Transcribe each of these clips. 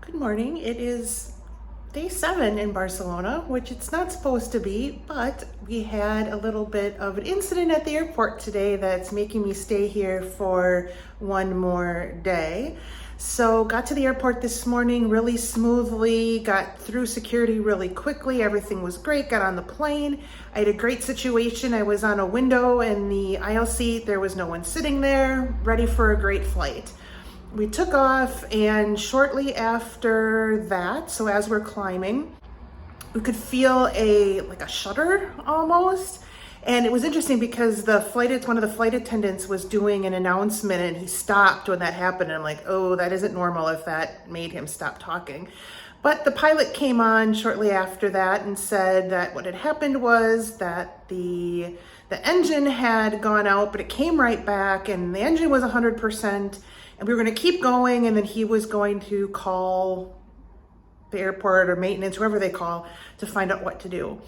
Good morning. It is day 7 in Barcelona, which it's not supposed to be, but we had a little bit of an incident at the airport today that's making me stay here for one more day. So got to the airport this morning really smoothly, got through security really quickly. Everything was great, got on the plane. I had a great situation. I was on a window in the aisle seat. There was no one sitting there, ready for a great flight. We took off, and shortly after that, so as we're climbing, we could feel like a shudder almost. And it was interesting because one of the flight attendants was doing an announcement, and he stopped when that happened. And I'm like, oh, that isn't normal if that made him stop talking. But the pilot came on shortly after that and said that what had happened was that the engine had gone out, but it came right back, and the engine was 100%. And we were going to keep going, and then he was going to call the airport or maintenance, whoever they call, to find out what to do.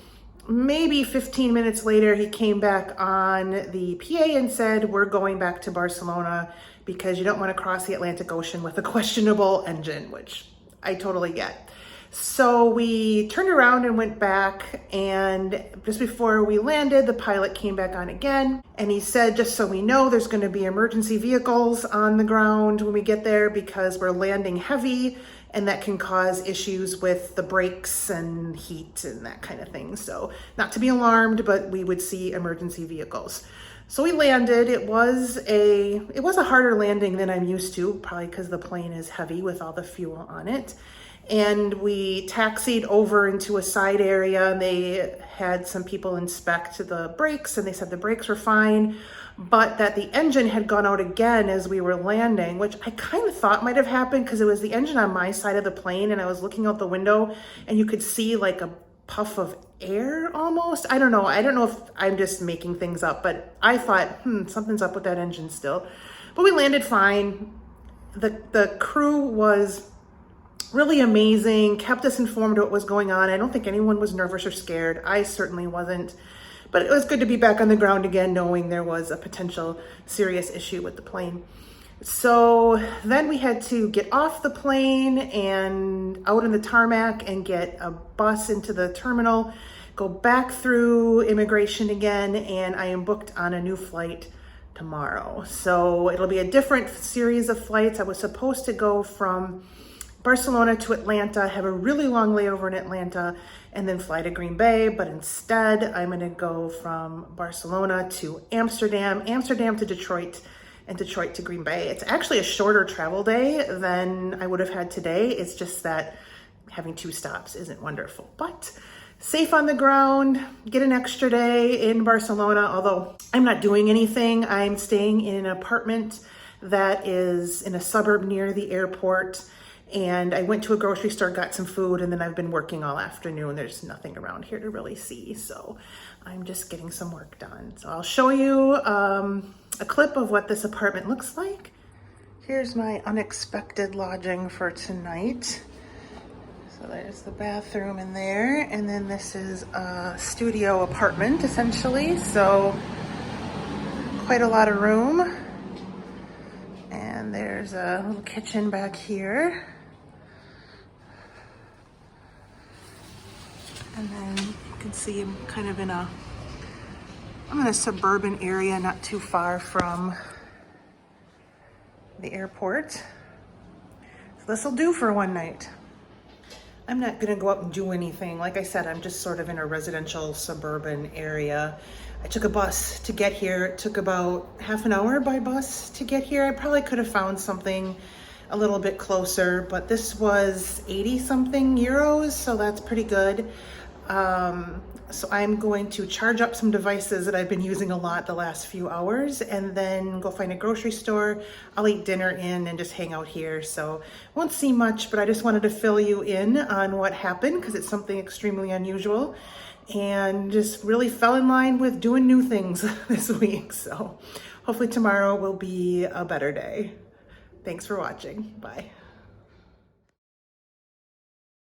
Maybe 15 minutes later, he came back on the PA and said, we're going back to Barcelona because you don't want to cross the Atlantic Ocean with a questionable engine, which I totally get. So we turned around and went back, and just before we landed, the pilot came back on again, and he said, just so we know, there's going to be emergency vehicles on the ground when we get there because we're landing heavy, and that can cause issues with the brakes and heat and that kind of thing. So not to be alarmed, but we would see emergency vehicles. So we landed. It was a harder landing than I'm used to, probably because the plane is heavy with all the fuel on it. And we taxied over into a side area, and they had some people inspect the brakes, and they said the brakes were fine, but that the engine had gone out again as we were landing, which I kind of thought might have happened because it was the engine on my side of the plane, and I was looking out the window and you could see like a puff of air almost. I don't know if I'm just making things up, but I thought, something's up with that engine still. But we landed fine. The crew was really amazing, kept us informed of what was going on. I don't think anyone was nervous or scared. I certainly wasn't. But it was good to be back on the ground again, knowing there was a potential serious issue with the plane. So then we had to get off the plane and out on the tarmac and get a bus into the terminal, go back through immigration again, and I am booked on a new flight tomorrow. So it'll be a different series of flights. I was supposed to go from Barcelona to Atlanta, have a really long layover in Atlanta, and then fly to Green Bay. But instead, I'm going to go from Barcelona to Amsterdam, Amsterdam to Detroit, and Detroit to Green Bay. It's actually a shorter travel day than I would have had today. It's just that having 2 stops isn't wonderful. But safe on the ground, get an extra day in Barcelona, although I'm not doing anything. I'm staying in an apartment that is in a suburb near the airport. And I went to a grocery store, got some food, and then I've been working all afternoon. There's nothing around here to really see, so I'm just getting some work done. So I'll show you a clip of what this apartment looks like. Here's my unexpected lodging for tonight. So there's the bathroom in there, and then this is a studio apartment, essentially. So quite a lot of room. And there's a little kitchen back here. And then you can see I'm kind of I'm in a suburban area, not too far from the airport. So this will do for one night. I'm not gonna go out and do anything. Like I said, I'm just sort of in a residential suburban area. I took a bus to get here. It took about half an hour by bus to get here. I probably could have found something a little bit closer, but this was 80 something euros, so that's pretty good. So I'm going to charge up some devices that I've been using a lot the last few hours, and then go find a grocery store. I'll eat dinner in and just hang out here. So won't see much, but I just wanted to fill you in on what happened because it's something extremely unusual, and just really fell in line with doing new things this week. So hopefully tomorrow will be a better day. Thanks for watching. Bye.